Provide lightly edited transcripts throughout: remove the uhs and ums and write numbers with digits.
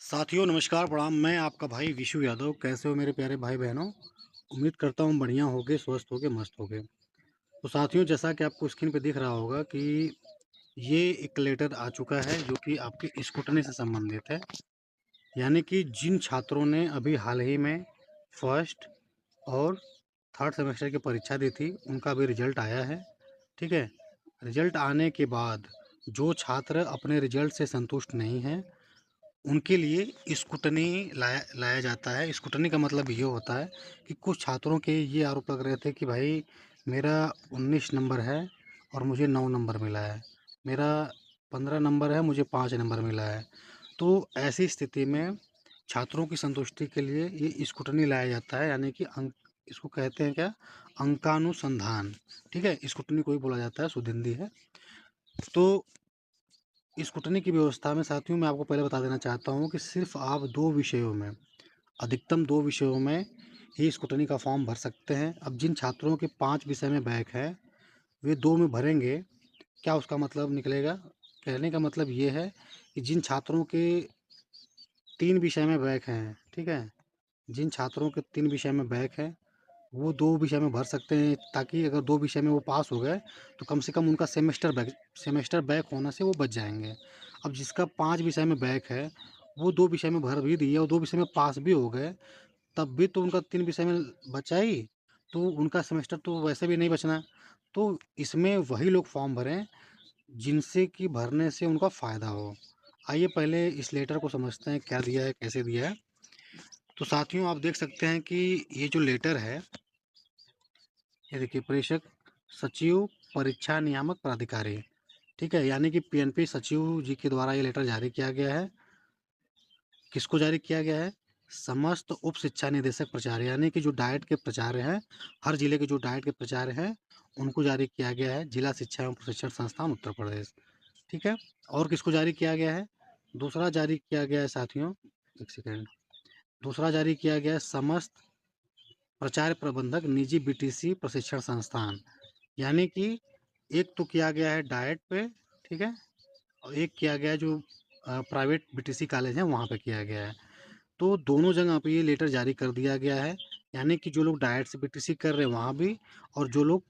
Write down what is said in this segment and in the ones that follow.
साथियों नमस्कार प्रणाम। मैं आपका भाई विशु यादव। कैसे हो मेरे प्यारे भाई बहनों? उम्मीद करता हूँ बढ़िया होगे, स्वस्थ होगे, मस्त होगे। तो साथियों, जैसा कि आपको स्क्रीन पे दिख रहा होगा कि ये एक लेटर आ चुका है जो कि आपके स्कूटनी से संबंधित है। यानी कि जिन छात्रों ने अभी हाल ही में फर्स्ट और थर्ड सेमेस्टर की परीक्षा दी थी, उनका अभी रिजल्ट आया है। ठीक है। रिजल्ट आने के बाद जो छात्र अपने रिजल्ट से संतुष्ट नहीं हैं, उनके लिए स्कूटनी लाया लाया जाता है। स्कूटनी का मतलब ये होता है कि कुछ छात्रों के ये आरोप लग रहे थे कि भाई मेरा 19 नंबर है और मुझे 9 नंबर मिला है, मेरा 15 नंबर है, मुझे 5 नंबर मिला है। तो ऐसी स्थिति में छात्रों की संतुष्टि के लिए ये स्कूटनी लाया जाता है। यानी कि अंक, इसको कहते हैं क्या, अंकानुसंधान। ठीक है, स्कूटनी को ही बोला जाता है, शुद्ध हिंदी है। तो स्कूटनी की व्यवस्था में साथियों, मैं आपको पहले बता देना चाहता हूँ कि सिर्फ आप 2 विषयों में, अधिकतम 2 विषयों में ही स्कूटनी का फॉर्म भर सकते हैं। अब जिन छात्रों के 5 विषय में बैक है, वे 2 में भरेंगे। क्या उसका मतलब निकलेगा? कहने का मतलब ये है कि जिन छात्रों के 3 विषय में बैक हैं, ठीक है? जिन छात्रों के 3 विषय में बैक है, वो 2 विषय में भर सकते हैं, ताकि अगर 2 विषय में वो पास हो गए, तो कम से कम उनका सेमेस्टर बैक होने से वो बच जाएँगे। अब जिसका 5 विषय में बैक है, वो 2 विषय में भर भी दिए और 2 विषय में पास भी हो गए, तब भी तो उनका 3 विषय में बचा ही, तो उनका सेमेस्टर तो वैसे भी नहीं बचना। तो इसमें वही लोग फॉर्म भरें जिनसे कि भरने से उनका फ़ायदा हो। आइए पहले इस लेटर को समझते हैं, क्या दिया है, कैसे दिया है। तो साथियों, आप देख सकते हैं कि ये जो लेटर है, ये देखिए, प्रेषक सचिव परीक्षा नियामक प्राधिकारी। ठीक है, यानी कि पीएनपी सचिव जी के द्वारा ये लेटर जारी किया गया है। किसको जारी किया गया है? समस्त उप शिक्षा निदेशक प्राचार्य, यानी कि जो डाइट के प्राचार्य हैं, हर जिले के जो डाइट के प्राचार्य हैं, उनको जारी किया गया है। जिला शिक्षा एवं प्रशिक्षण संस्थान उत्तर प्रदेश। ठीक है। और किसको जारी किया गया है? दूसरा जारी किया गया है साथियों, एक सेकेंड, दूसरा जारी किया गया है समस्त प्रचार प्रबंधक निजी बीटीसी प्रशिक्षण संस्थान। यानी कि एक तो किया गया है डाइट पे, ठीक है, और एक किया गया है जो प्राइवेट बीटीसी कॉलेज है वहाँ पे किया गया है। तो दोनों जगह पे ये लेटर जारी कर दिया गया है। यानी कि जो लोग डाइट से बीटीसी कर रहे हैं वहाँ भी, और जो लोग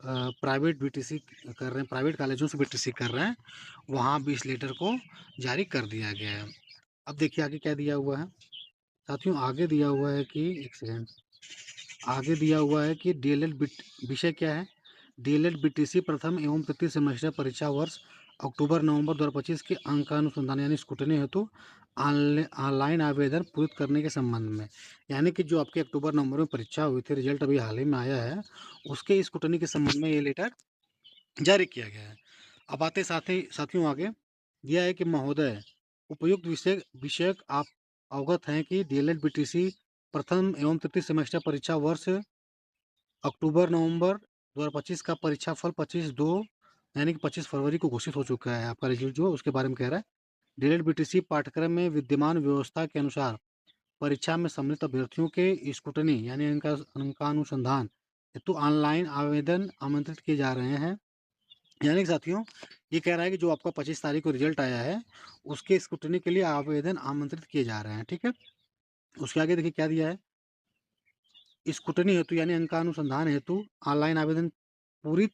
प्राइवेट बीटीसी कर रहे हैं, प्राइवेट कॉलेजों से बीटीसी कर रहे हैं, वहाँ भी इस लेटर को जारी कर दिया गया है। अब देखिए आगे क्या दिया हुआ है साथियों। आगे दिया हुआ है कि, एक सेकेंड, आगे दिया हुआ है कि डीएलएड विषय क्या है? डीएलएड बीटीसी प्रथम एवं तृतीय सेमेस्टर परीक्षा वर्ष अक्टूबर नवंबर 2025 के अंकानुसंधान यानी स्कूटनी हेतु ऑनलाइन आवेदन पूरित करने के संबंध में। यानी कि जो आपके अक्टूबर नवंबर में परीक्षा हुई थी, रिजल्ट अभी हाल ही में आया है, उसके स्कूटनी के संबंध में ये लेटर जारी किया गया है। अब आते साथियों आगे दिया है कि महोदय, उपयुक्त विषयक आप अवगत हैं कि डीएलएड बीटीसी प्रथम एवं तृतीय सेमेस्टर परीक्षा वर्ष अक्टूबर नवंबर 2025 का परीक्षा फल 25/2 यानी कि 25 फरवरी को घोषित हो चुका है। आपका रिजल्ट जो उसके बारे में कह रहा है। डीएलएड बीटीसी पाठ्यक्रम में विद्यमान व्यवस्था के अनुसार परीक्षा में सम्मिलित अभ्यर्थियों के स्कूटनी यानी इनका अंकानुसंधान हेतु ऑनलाइन आवेदन आमंत्रित किए जा रहे हैं। यानी कि साथियों, ये कह रहा है कि जो आपका 25 तारीख को रिजल्ट आया है, उसके स्कूटनी के लिए आवेदन आमंत्रित किए जा रहे हैं। ठीक है। उसके आगे देखिए क्या दिया है। स्कूटनी हेतु यानी अंकानुसंधान हेतु ऑनलाइन आवेदन पूरी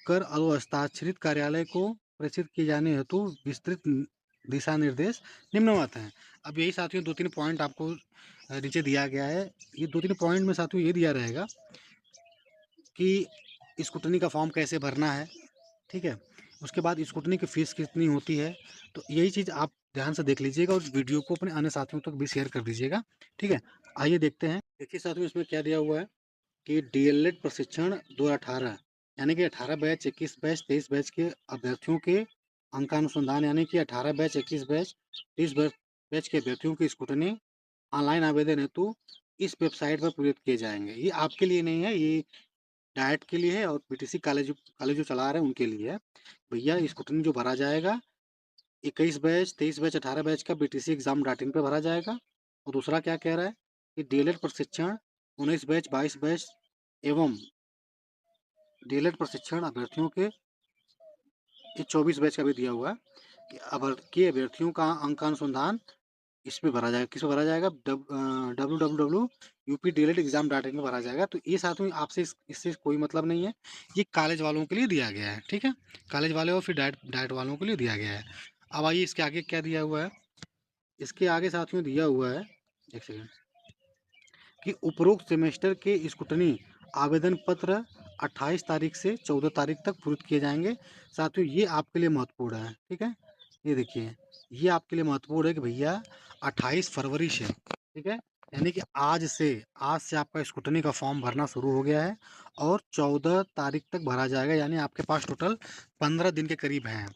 कर हस्ताक्षरित कार्यालय को प्रेषित किए जाने हेतु विस्तृत दिशा निर्देश निम्नवत हैं। अब यही साथियों 2-3 पॉइंट आपको नीचे दिया गया है। ये 2-3 पॉइंट में साथियों ये दिया रहेगा कि स्कूटनी का फॉर्म कैसे भरना है। ठीक है। उसके बाद स्कूटनी की फ़ीस कितनी होती है। तो यही चीज़ आप ध्यान से देख लीजिएगा और वीडियो को अपने अन्य साथियों तक भी शेयर कर दीजिएगा। ठीक है। आइए देखते हैं। देखिए साथियों, इसमें क्या दिया हुआ है कि डीएलएड प्रशिक्षण 2018 यानी कि 18 बैच, 21 बैच, 23 बैच के अभ्यर्थियों के अंकानुसंधान, यानी कि 18 बैच, 21 बैच, 30 बैच के अभ्यर्थियों की स्कूटनी ऑनलाइन आवेदन हेतु इस वेबसाइट पर पूरित किए जाएंगे। ये आपके लिए नहीं है, ये डाइट के लिए है और बीटीसी कॉलेज कॉलेज जो चला रहे हैं उनके लिए है। भैया स्कूटनी जो भरा जाएगा, 21 बैच, 23 बैच, 18 बैच का बीटीसी एग्जाम डॉट इन पे भरा जाएगा। और दूसरा क्या कह रहा है कि डीएलएड प्रशिक्षण 19 बैच, 22 बैच एवं डीएलएड प्रशिक्षण अभ्यर्थियों के, ये 24 बैच का भी दिया हुआ है कि के अभ्यर्थियों का अंकानुसंधान इस पे भरा जाएगा, किस पे भरा जाएगा? www.updeleteexam.in में भरा जाएगा। तो ये साथ में आपसे इससे कोई मतलब नहीं है, ये कॉलेज वालों के लिए दिया गया है, ठीक है? कॉलेज वाले और फिर डाइट डाइट वालों के लिए दिया गया है। अब आइए इसके आगे क्या दिया हुआ है? इसके आगे साथियों दिया हुआ है, एक सेकंड, कि उपरोक्त सेमेस्टर के स्कूटनी आवेदन पत्र 28 तारीख से 14 तारीख तक पूरित किए जाएंगे। साथियों ये आपके लिए महत्वपूर्ण है, ठीक है? ये देखिए, ये आपके लिए महत्वपूर्ण है कि भैया 28 फरवरी से, ठीक है, यानी कि आज से आपका स्कूटनी का फॉर्म भरना शुरू हो गया है और 14 तारीख तक भरा जाएगा, यानी आपके पास टोटल 15 दिन के करीब हैं,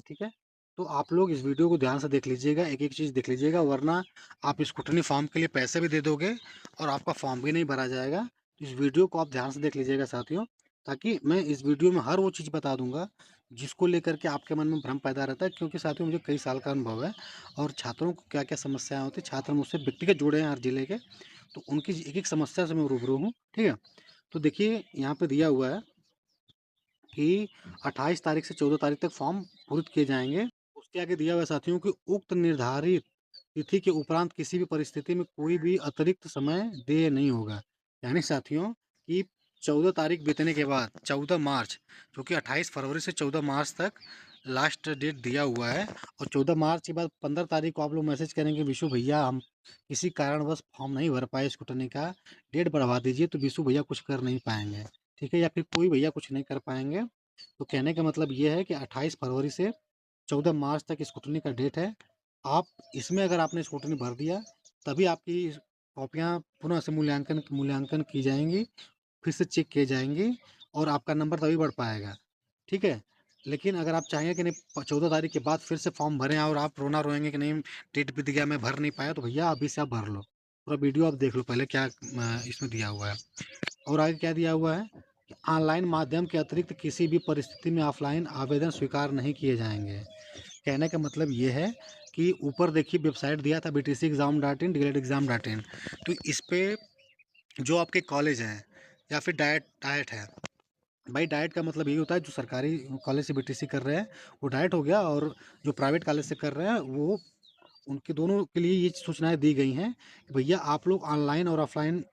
ठीक है? तो आप लोग इस वीडियो को ध्यान से देख लीजिएगा, एक एक चीज़ देख लीजिएगा, वरना आप स्कूटनी फॉर्म के लिए पैसे भी दे दोगे और आपका फॉर्म भी नहीं भरा जाएगा। इस वीडियो को आप ध्यान से देख लीजिएगा साथियों, ताकि मैं इस वीडियो में हर वो चीज़ बता दूंगा जिसको लेकर के आपके मन में भ्रम पैदा रहता है, क्योंकि साथियों मुझे कई साल का अनुभव है और छात्रों को क्या क्या समस्याएं होती है, छात्र मुझसे व्यक्तिगत जुड़े हैं हर जिले के, तो उनकी एक एक समस्या से मैं रूबरू हूँ, ठीक है? तो देखिए यहाँ पे दिया हुआ है कि 28 तारीख से 14 तारीख तक फॉर्म पूरित किए जाएंगे। उसके आगे दिया हुआ है साथियों कि उक्त निर्धारित तिथि के उपरांत किसी भी परिस्थिति में कोई भी अतिरिक्त समय देय नहीं होगा। यानी साथियों कि 14 तारीख बीतने के बाद 14 मार्च, जो कि 28 फरवरी से 14 मार्च तक लास्ट डेट दिया हुआ है, और 14 मार्च के बाद 15 तारीख को आप लोग मैसेज करेंगे विशु भैया हम किसी कारणवश फॉर्म नहीं भर पाए स्कूटनी का, डेट बढ़वा दीजिए, तो विशु भैया कुछ कर नहीं पाएंगे, ठीक है? या फिर कोई भैया कुछ नहीं कर पाएंगे। तो कहने का मतलब ये है कि 28 फरवरी से 14 मार्च तक स्कूटनी का डेट है। आप इसमें अगर आपने स्कूटनी भर दिया, तभी आपकी कॉपियाँ पुनः से मूल्यांकन मूल्यांकन की जाएंगी, फिर से चेक किए जाएंगी और आपका नंबर तभी बढ़ पाएगा, ठीक है? लेकिन अगर आप चाहेंगे कि नहीं 14 तारीख के बाद फिर से फॉर्म भरें और आप रोना रोएंगे कि नहीं डेट बीत गया मैं भर नहीं पाया, तो भैया अभी से आप भर लो, पूरा वीडियो आप देख लो पहले क्या इसमें दिया हुआ है। और आगे क्या दिया हुआ है कि ऑनलाइन माध्यम के अतिरिक्त किसी भी परिस्थिति में ऑफलाइन आवेदन स्वीकार नहीं किए जाएंगे। कहने का मतलब ये है कि ऊपर देखिए वेबसाइट दिया था btceexam.in DLED-exam.in, तो इस पे जो आपके कॉलेज हैं या फिर डाइट डाइट है, भाई डाइट का मतलब यही होता है जो सरकारी कॉलेज से बीटीसी कर रहे हैं वो डाइट हो गया, और जो प्राइवेट कॉलेज से कर रहे हैं वो, उनके दोनों के लिए ये सूचनाएं दी गई हैं कि भैया आप लोग ऑनलाइन और ऑफलाइन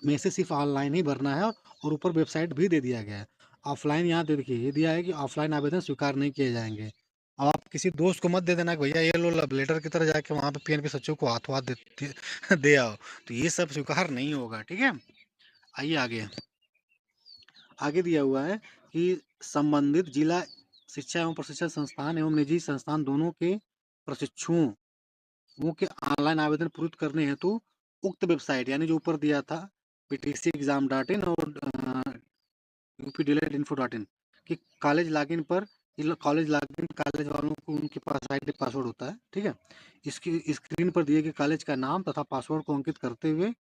में से सिर्फ ऑनलाइन ही भरना है, और ऊपर वेबसाइट भी दे दिया गया है। ऑफलाइन यहाँ दे देखिए ये दिया है कि ऑफलाइन आवेदन स्वीकार नहीं किए जाएंगे। अब आप किसी दोस्त को मत दे देना कि भैया ये लो लव लेटर की तरह जाके वहाँ पे पीएनपी सचिव को हाथों हाथ दे आओ, तो ये सब स्वीकार नहीं होगा, ठीक है? आइए आगे, आगे दिया हुआ है कि संबंधित जिला शिक्षा एवं प्रशिक्षण संस्थान एवं निजी संस्थान दोनों के प्रशिक्षुओं वो के ऑनलाइन आवेदन पूरित करने हेतु उक्त वेबसाइट, यानी जो ऊपर दिया था btceexam.in और updeleted.info.in कि कॉलेज लॉगिन पर, कॉलेज लॉगिन कॉलेज वालों को उनके पास आईडी पासवर्ड होता है, ठीक है? इसकी स्क्रीन पर दिए गए कॉलेज का नाम तथा पासवर्ड को अंकित करते हुए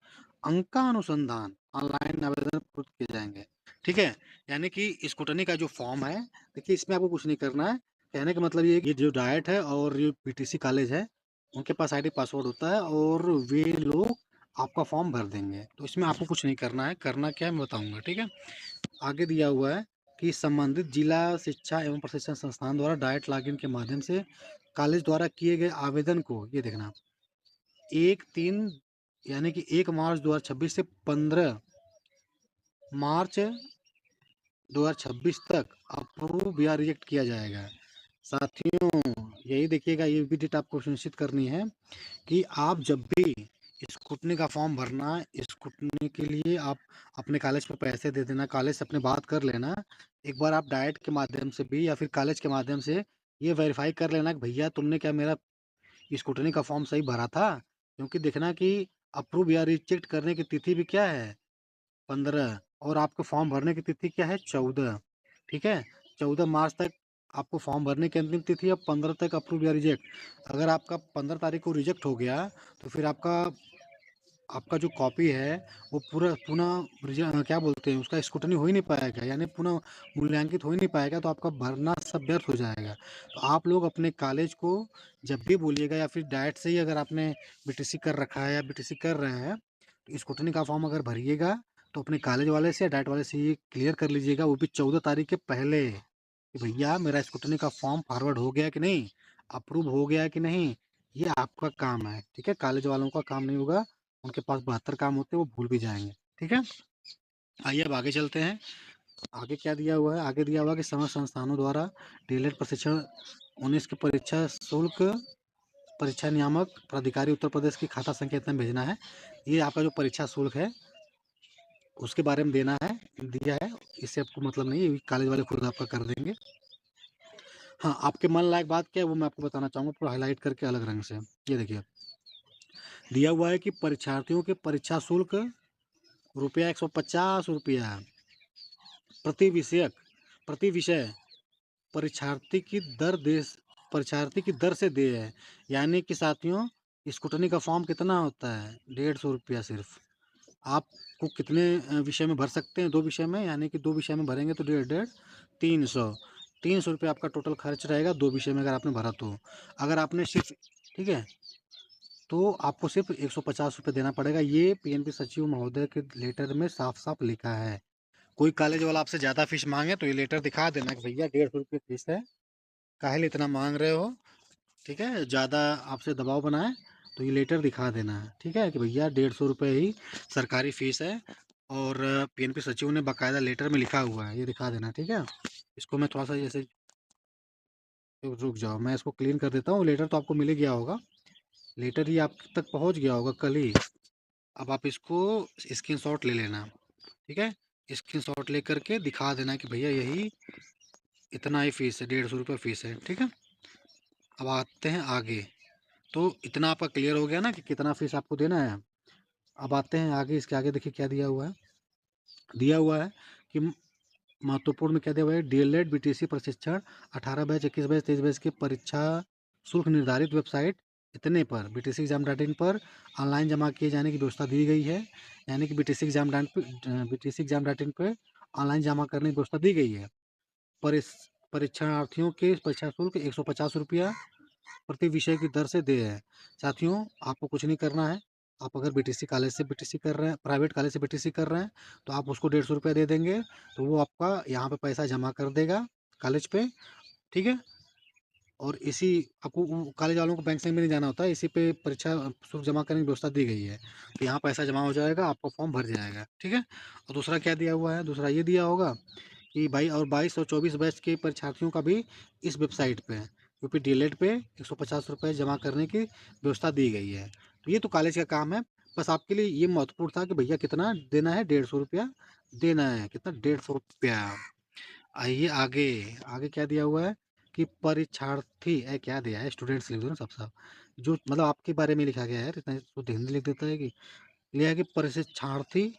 अंकानुसंधान ऑनलाइन आवेदन पूरित किए जाएंगे, ठीक है? यानी कि स्कूटनी का जो फॉर्म है, देखिए इसमें आपको कुछ नहीं करना है। कहने का मतलब ये जो डाइट है और ये पीटीसी कॉलेज है उनके पास आईडी पासवर्ड होता है और वे लोग आपका फॉर्म भर देंगे, तो इसमें आपको कुछ नहीं करना है, करना क्या है मैं बताऊंगा, ठीक है? आगे दिया हुआ है कि संबंधित जिला शिक्षा एवं प्रशिक्षण संस्थान द्वारा डाइट लॉगिन के माध्यम से कॉलेज द्वारा किए गए आवेदन को, ये देखना, 1/3 यानी कि 1 मार्च 2026 से 15 मार्च 2026 तक अप्रूव या रिजेक्ट किया जाएगा। साथियों यही देखिएगा, ये भी डेट आपको सुनिश्चित करनी है कि आप जब भी स्कूटनी का फॉर्म भरना, स्कूटनी के लिए आप अपने कॉलेज पे पैसे दे देना, कॉलेज से अपने बात कर लेना, एक बार आप डाइट के माध्यम से भी या फिर कॉलेज के माध्यम से ये वेरीफाई कर लेना कि भैया तुमने क्या मेरा स्कूटनी का फॉर्म सही भरा था, क्योंकि देखना कि अप्रूव या रिजेक्ट करने की तिथि भी क्या है 15, और आपको फॉर्म भरने की तिथि क्या है 14, ठीक है? 14 मार्च तक आपको फॉर्म भरने की अंतिम तिथि है, 15 तक अप्रूव या रिजेक्ट। अगर आपका 15 तारीख को रिजेक्ट हो गया तो फिर आपका आपका जो कॉपी है वो पूरा पुनः क्या बोलते हैं उसका स्क्रूटनी हो ही नहीं पाएगा, यानी पुनः मूल्यांकित हो ही नहीं पाएगा, तो आपका भरना सब व्यर्थ हो जाएगा। तो आप लोग अपने कॉलेज को जब भी बोलिएगा, या फिर डाइट से ही अगर आपने बीटीसी कर रखा है या बीटीसी कर रहे हैं, तो स्क्रूटनी का फॉर्म अगर भरिएगा तो अपने कॉलेज वाले से या डाइट वाले से ये क्लियर कर लीजिएगा, वो भी 14 तारीख के पहले, कि भैया मेरा स्क्रूटनी का फॉर्म फॉरवर्ड हो गया कि नहीं, अप्रूव हो गया कि नहीं, ये आपका काम है, ठीक है? कॉलेज वालों का काम नहीं होगा, उनके पास 72 काम होते हैं, वो भूल भी जाएँगे, ठीक है? आइए अब आगे चलते हैं। आगे क्या दिया हुआ है? आगे दिया हुआ है कि समस्त संस्थानों द्वारा डीएलएड प्रशिक्षण 19 की परीक्षा शुल्क परीक्षा नियामक प्राधिकारी उत्तर प्रदेश की खाता संख्या इतना भेजना है। ये आपका जो परीक्षा शुल्क है उसके बारे में देना है, दिया है। इससे आपको मतलब नहीं है, कॉलेज वाले खुद आपका कर देंगे। हाँ, आपके मन लायक बात क्या है वो मैं आपको बताना चाहूँगा पूरा हाईलाइट करके अलग रंग से। ये देखिए, दिया हुआ है कि परीक्षार्थियों के परीक्षा शुल्क रुपया 150 रुपया प्रति विषय परीक्षार्थी की दर से दे है। यानी कि साथियों, स्कूटनी का फॉर्म कितना होता है? 150 रुपया सिर्फ। आपको कितने विषय में भर सकते हैं? 2 विषय में, यानी कि 2 विषय में भरेंगे तो डेढ़ डेढ़ 300 ₹300 आपका टोटल खर्च रहेगा 2 विषय में अगर आपने भरा तो। अगर आपने सिर्फ, ठीक है, तो आपको सिर्फ ₹150 देना पड़ेगा। ये पीएनबी सचिव महोदय के लेटर में साफ साफ लिखा है। कोई कॉलेज वाला आपसे ज़्यादा फीस मांगे तो ये लेटर दिखा देना कि भैया ₹150 फीस है, काहे लिए इतना मांग रहे हो, ठीक है? ज़्यादा आपसे दबाव बनाए तो ये लेटर दिखा देना है, ठीक है, कि भैया ₹150 ही सरकारी फीस है। और पीएनबी सचिव ने बाकायदा लेटर में लिखा हुआ है, ये दिखा देना, ठीक है? इसको मैं थोड़ा सा जैसे, रुक जाओ मैं इसको क्लीन कर देता हूँ। लेटर तो आपको मिल ही गया होगा, लेटर ही आप तक पहुँच गया होगा कल ही। अब आप इसको स्क्रीनशॉट ले लेना, ठीक है? स्क्रीनशॉट लेकर के दिखा देना कि भैया यही इतना ही फीस है, ₹150 फीस है, ठीक है? अब आते हैं आगे। तो इतना आपका क्लियर हो गया ना कि कितना फीस आपको देना है। अब आते हैं आगे, इसके आगे देखिए क्या दिया हुआ है। दिया हुआ है कि महत्वपूर्ण में क्या दिया हुआ है, डीएलएड बीटीसी प्रशिक्षण 18 बैच 21 बैच 23 बैच की परीक्षा शुल्क निर्धारित वेबसाइट इतने पर बीटीसी एग्जाम डॉट इन पर ऑनलाइन जमा किए जाने की व्यवस्था दी गई है। यानी कि बीटीसी एग्जाम डॉट इन पर ऑनलाइन जमा करने की व्यवस्था दी गई है। परीक्षार्थियों के परीक्षा शुल्क ₹150 प्रति विषय की दर से दे है। साथियों, आपको कुछ नहीं करना है। आप अगर बीटीसी कॉलेज से बीटीसी कर रहे हैं, प्राइवेट कॉलेज से बीटीसी कर रहे हैं, तो आप उसको ₹150 दे देंगे, तो वो आपका यहाँ पे पैसा जमा कर देगा कॉलेज पे, ठीक है? और इसी आपको कॉलेज वालों को बैंक से भी नहीं जाना होता है, इसी पे परीक्षा शुल्क जमा करने की व्यवस्था दी गई है। तो यहाँ पैसा जमा हो जाएगा, आपका फॉर्म भर जाएगा, ठीक है? और दूसरा क्या दिया हुआ है? दूसरा ये दिया होगा कि भाई और 22 और 24 बैच के परीक्षार्थियों का भी इस वेबसाइट पे यूपी डीएलएड पे ₹150 जमा करने की व्यवस्था दी गई है। तो ये तो कॉलेज का काम है। बस आपके लिए ये महत्वपूर्ण था कि भैया कितना देना है, ₹150 देना है। कितना? ₹150। आइए आगे। आगे क्या दिया हुआ है कि परीक्षार्थी क्या दिया है, स्टूडेंट्स लिख दो ना सब साफ, जो मतलब आपके बारे में लिखा गया है यार, इतना शुद्ध हिंदी लिख देता है कि लिया है कि परीक्षार्थी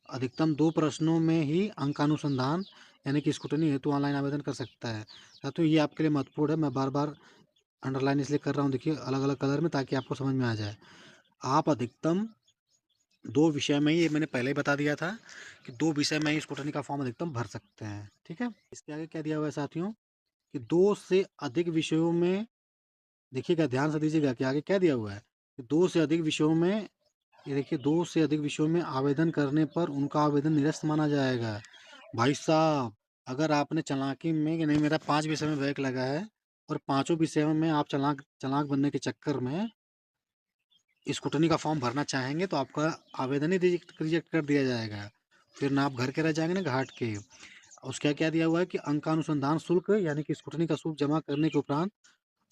अधिकतम 2 प्रश्नों में ही अंकानुसंधान यानी कि स्क्रूटनी हेतु ऑनलाइन आवेदन कर सकता है। साथियों, ये आपके लिए महत्वपूर्ण है। मैं बार-बार अंडरलाइन इसलिए कर रहा हूँ, देखिए अलग-अलग कलर में, ताकि आपको समझ में आ जाए। आप अधिकतम 2 विषय में ही, ये मैंने पहले ही बता दिया था कि 2 विषय में ही स्क्रूटनी का फॉर्म अधिकतम भर सकते हैं, ठीक है? इसके आगे क्या दिया हुआ है साथियों कि 2 से अधिक विषयों में, देखिएगा ध्यान से दीजिएगा कि आगे क्या दिया हुआ है कि 2 से अधिक विषयों में, ये देखिए 2 से अधिक विषयों में आवेदन करने पर उनका आवेदन निरस्त माना जाएगा। भाई साहब, अगर आपने चालाकी में कि नहीं मेरा 5 विषय में बैक लगा है और पाँचों विषयों में आप चालाक चालाक बनने के चक्कर में स्कूटनी का फॉर्म भरना चाहेंगे तो आपका आवेदन ही रिजेक्ट कर दिया जाएगा। फिर ना आप घर के रह जाएंगे ना घाट के। उसका क्या दिया हुआ है कि अंकानुसंधान शुल्क यानी कि स्कूटनी का शुल्क जमा करने के उपरांत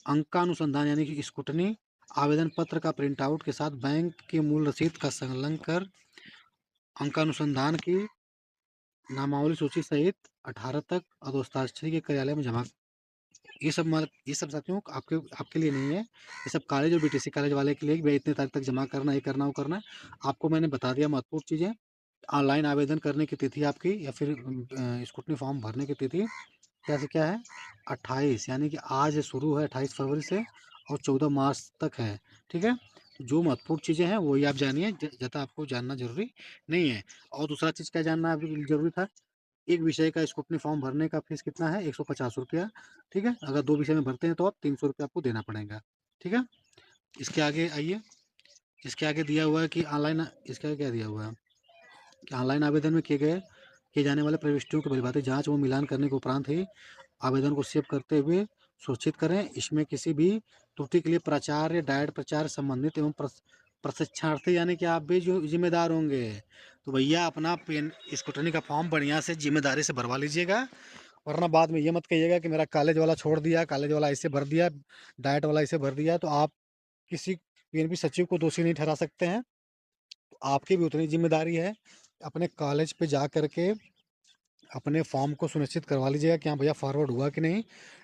अंकानुसंधान यानी कि स्कूटनी आवेदन पत्र का प्रिंट आउट के साथ बैंक की मूल रसीद का संलग्न कर अंकानुसंधान की नामावली सूची सहित 18 तक अधोस्ताक्षरी के कार्यालय में जमा। ये सब साथियों आपके आपके लिए नहीं है, ये सब कॉलेज और बीटीसी कॉलेज वाले के लिए कि भाई इतने तारीख तक जमा करना, ये करना, वो करना। आपको मैंने बता दिया महत्वपूर्ण चीज़ें। ऑनलाइन आवेदन करने की तिथि आपकी या फिर स्कूटनी फॉर्म भरने की तिथि क्या से क्या है? 28, यानी कि आज शुरू है 28 फरवरी से और 14 मार्च तक है, ठीक है? जो महत्वपूर्ण चीज़ें हैं वही आप जानिए, ज़्यादा आपको जानना ज़रूरी नहीं है। और दूसरा चीज़ क्या जानना अभी ज़रूरी था, एक विषय का स्कूटनी फॉर्म भरने का फीस कितना है? ₹150, ठीक है? अगर 2 विषय में भरते हैं तो आप ₹300 आपको देना पड़ेगा, ठीक है? इसके आगे आइए, इसके आगे दिया हुआ है कि ऑनलाइन, इसके आगे क्या दिया हुआ है कि ऑनलाइन आवेदन में किए जाने वाले प्रविष्टियों की भलीभांति जाँच व मिलान करने के उपरांत ही आवेदन को सेव करते हुए सुनिश्चित करें। इसमें किसी भी त्रुटि के लिए प्राचार्य, डाइट प्रचार संबंधित एवं प्रशिक्षणार्थी यानी कि आप भी जो जिम्मेदार होंगे। तो भैया अपना पेन स्कूटनी का फॉर्म बढ़िया से जिम्मेदारी से भरवा लीजिएगा, वरना बाद में ये मत कहिएगा कि मेरा कॉलेज वाला छोड़ दिया, कॉलेज वाला ऐसे भर दिया, डाइट वाला ऐसे भर दिया। तो आप किसी पीएनबी सचिव को दोषी नहीं ठहरा सकते हैं। तो आपकी भी उतनी जिम्मेदारी है, अपने कॉलेज पे जा करके अपने फॉर्म को सुनिश्चित करवा लीजिएगा कि हाँ भैया फॉरवर्ड हुआ कि नहीं,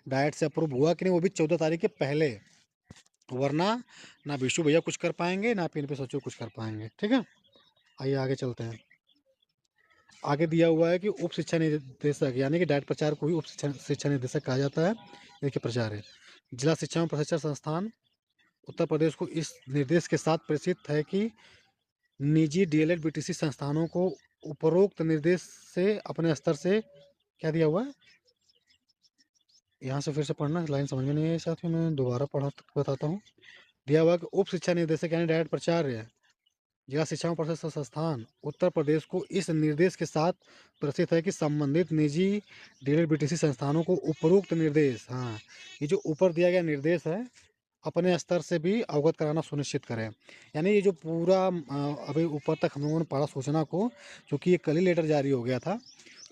डाइट से अप्रूव हुआ कि नहीं, वो भी 14 तारीख के पहले। वरना ना विशु भैया कुछ कर पाएंगे, ना पीएनबी सचिव कुछ कर पाएंगे। ठीक है, आइए आगे चलते हैं। आगे दिया हुआ है कि उप शिक्षा निदेशक यानी कि डाइट प्रचार को ही उप शिक्षा निदेशक कहा जाता है। देखिए प्रचार्य जिला शिक्षा एवं प्रशिक्षण संस्थान उत्तर प्रदेश को इस निर्देश के साथ प्रेषित है कि निजी डीएलएड बीटीसी संस्थानों को उपरोक्त निर्देश से अपने स्तर से क्या दिया हुआ है, यहाँ से फिर से पढ़ना, लाइन समझ में नहीं आई साथियों, मैं दोबारा पढ़ा बताता हूँ। दिया हुआ कि उप शिक्षा निदेशक यानी डायरेक्ट प्राचार्य जिला शिक्षा प्रशिक्षण संस्थान उत्तर प्रदेश को इस निर्देश के साथ प्रसिद्ध है कि संबंधित निजी डीएलएड बीटीसी संस्थानों को उपरोक्त निर्देश, हाँ ये जो ऊपर दिया गया निर्देश है, अपने स्तर से भी अवगत कराना सुनिश्चित करें। यानी ये जो पूरा अभी ऊपर तक हम लोगों ने पढ़ा सूचना को, क्योंकि ये कल ही लेटर जारी हो गया था।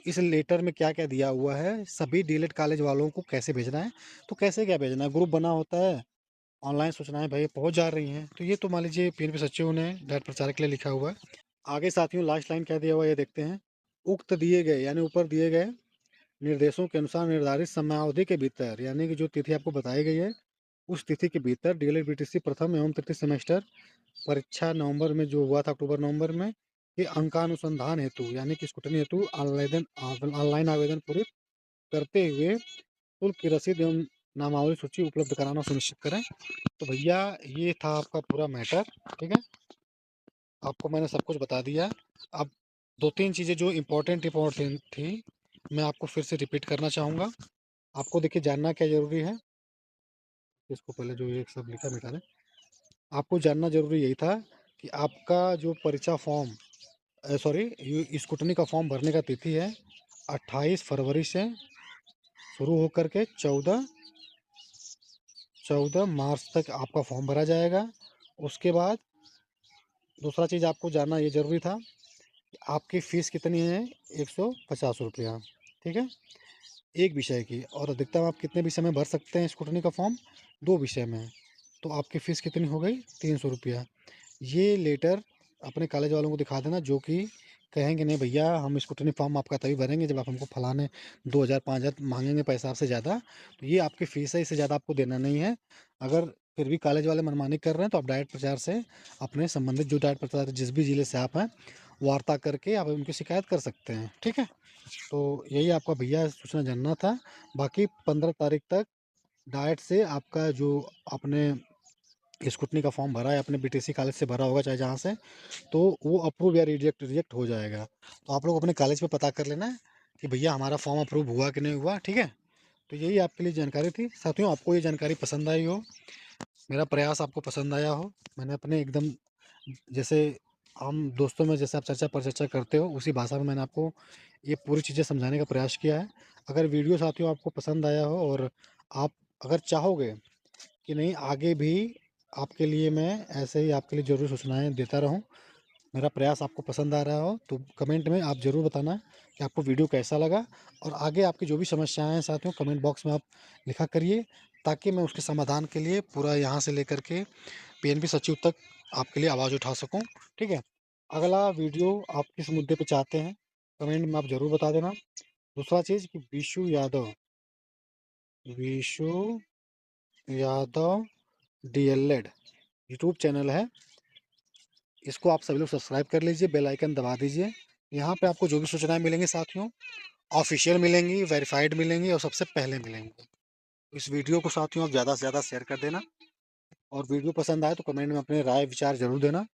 इस लेटर में क्या क्या दिया हुआ है, सभी डीएलएड कॉलेज वालों को कैसे भेजना है, तो कैसे क्या भेजना है, ग्रुप बना होता है, ऑनलाइन सूचनाएं भाई पहुंच जा रही हैं। तो ये तो मान लीजिए पीएनबी सचिव ने डायरेक्ट प्रचार के लिए लिखा हुआ है। आगे साथियों लास्ट लाइन क्या दिया हुआ है ये देखते हैं। उक्त दिए गए यानी ऊपर दिए गए निर्देशों के अनुसार निर्धारित समयावधि के भीतर, यानी कि जो तिथि आपको बताई गई है उस तिथि के भीतर डीएलएड बीटीसी प्रथम एवं तृतीय सेमेस्टर परीक्षा नवंबर में जो हुआ था, अक्टूबर नवंबर में, के अंकानुसंधान हेतु यानी कि स्कूटनी हेतु ऑनलाइन आवेदन पूरे करते हुए शुल्क की रसीद एवं नामावली सूची उपलब्ध कराना सुनिश्चित करें। तो भैया ये था आपका पूरा मैटर। ठीक है, आपको मैंने सब कुछ बता दिया। अब दो तीन चीज़ें जो इम्पोर्टेंट थी मैं आपको फिर से रिपीट करना चाहूँगा। आपको देखिए जानना क्या ज़रूरी है, इसको पहले जो ये सब लिखा मिटा दें। आपको जानना ज़रूरी यही था कि आपका जो परीक्षा फॉर्म सॉरी स्कूटनी का फॉर्म भरने का तिथि है 28 फरवरी से शुरू होकर के 14 मार्च तक आपका फॉर्म भरा जाएगा। उसके बाद दूसरा चीज़ आपको जानना ये ज़रूरी था कि आपकी फ़ीस कितनी है, 150 रुपया। ठीक है, एक विषय की, और अधिकतम आप कितने विषय में भर सकते हैं स्कूटनी का फॉर्म, 2 विषय में। तो आपकी फ़ीस कितनी हो गई, 300 रुपया। ये लेटर अपने कॉलेज वालों को दिखा देना, जो कि कहेंगे नहीं भैया हम स्कूटनी फॉर्म आपका तभी भरेंगे जब आप हमको फलाने 2000 5000 मांगेंगे पैसा आपसे ज़्यादा। तो ये आपकी फ़ीस है, इससे ज़्यादा आपको देना नहीं है। अगर फिर भी कॉलेज वाले मनमानी कर रहे हैं तो आप डायरेक्ट प्रचार से अपने संबंधित जो डायरेक्ट प्रचार जिस भी ज़िले से आप हैं वार्ता करके आप उनकी शिकायत कर सकते हैं। ठीक है, तो यही आपका भैया सूचना जानना था। बाकी 15 तारीख तक डायरेक्ट से आपका जो आपने स्कूटनी का फॉर्म भरा है अपने बीटीसी कॉलेज से भरा होगा चाहे जहाँ से, तो वो अप्रूव या रिजेक्ट रिजेक्ट हो जाएगा। तो आप लोग अपने कॉलेज पे पता कर लेना कि भैया हमारा फॉर्म अप्रूव हुआ कि नहीं हुआ। ठीक है, तो यही आपके लिए जानकारी थी। साथियों आपको ये जानकारी पसंद आई हो, मेरा प्रयास आपको पसंद आया हो, मैंने अपने एकदम जैसे हम दोस्तों में जैसे आप चर्चा पर चर्चा करते हो उसी भाषा में मैंने आपको ये पूरी चीज़ें समझाने का प्रयास किया है। अगर वीडियो साथियों आपको पसंद आया हो और आप अगर चाहोगे कि नहीं आगे भी आपके लिए मैं ऐसे ही आपके लिए ज़रूर सूचनाएँ देता रहूँ, मेरा प्रयास आपको पसंद आ रहा हो, तो कमेंट में आप ज़रूर बताना कि आपको वीडियो कैसा लगा। और आगे आपकी जो भी समस्याएँ हैं साथियों कमेंट बॉक्स में आप लिखा करिए, ताकि मैं उसके समाधान के लिए पूरा यहाँ से लेकर के पीएनबी सचिव तक आपके लिए आवाज़ उठा सकूँ। ठीक है, अगला वीडियो आप किस मुद्दे पे चाहते हैं कमेंट में आप ज़रूर बता देना। दूसरा चीज़ कि Vishu Yadav DElEd YouTube channel है, इसको आप सभी लोग सब्सक्राइब कर लीजिए, बेल आइकन दबा दीजिए। यहाँ पे आपको जो भी सूचनाएं मिलेंगी साथियों ऑफिशियल मिलेंगी, वेरीफाइड मिलेंगी और सबसे पहले मिलेंगी। इस वीडियो को साथियों आप ज़्यादा से ज़्यादा शेयर कर देना, और वीडियो पसंद आए तो कमेंट में अपने राय विचार जरूर देना।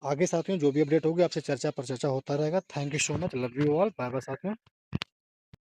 आगे साथियों जो भी अपडेट होगी आपसे चर्चा पर चर्चा होता रहेगा। Thank you so much, love you all, bye bye साथियों।